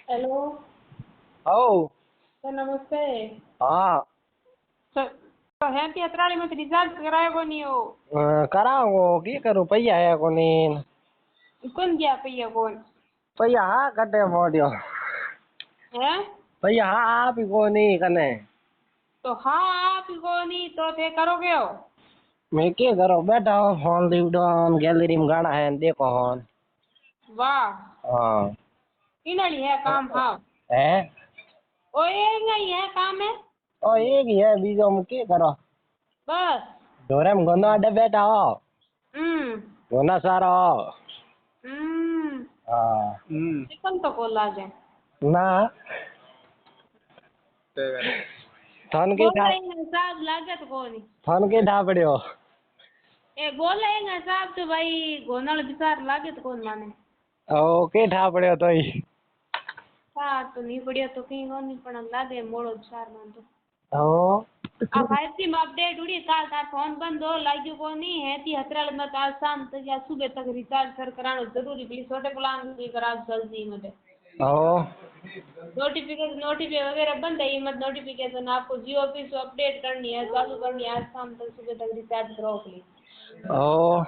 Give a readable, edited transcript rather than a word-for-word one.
Hello. ओ sir नमस्ते। हाँ। Sir तो है कि अतराली में रिचार्ज कराया को नहीं हो? कराओ की करूँ पैया है कोनी। कौन गया पैया कौन पैया हाँ कटे मोड़ियो। है? पैया हाँ आप ही कोनी कने। तो हाँ आप को नहीं तो थे करोगे हो? मैं क्या करो बैठा हो फोन लीवडो गैलरी में गाना है देखो हन। वाह। हाँ। इनड़ी है काम हाँ। है ओ ये नहीं है काम है। ओ एक ही है बीजो में क्या करो। बस। डोरे में गोंदा अड्डे बैठा हो। हम्म। गोंदा सारा हो। हम्म। हाँ। चिकन तो को लागे। ना थन के था। बोलेंगे साहब लागत को नहीं। थन के था पड़ियो। ए बोलेंगे साहब तो भाई गोनल विचार लागत कौन माने। ओ के था पड़ियो तो ही। सार तो नहीं बढ़िया तो कहीं को नहीं पण लागे मोड़ो सार मान तो। ओ आ फाइव में अपडेट उड़ी काल तार फोन बंद हो लाग्यो को नहीं है ती हतराल में काल शाम तक या सुबह तक रिचार्ज कर करानो जरूरी प्लीज छोटे प्लान की करा जल्दी मत। ओ नोटिफिकेशन वगैरह बंद है ये मत नोटिफिकेशन आपको जियो ऑफिस अपडेट करनी है चालू करनी है आज शाम तक सुबह तक रिचार्ज करो प्लीज। ओ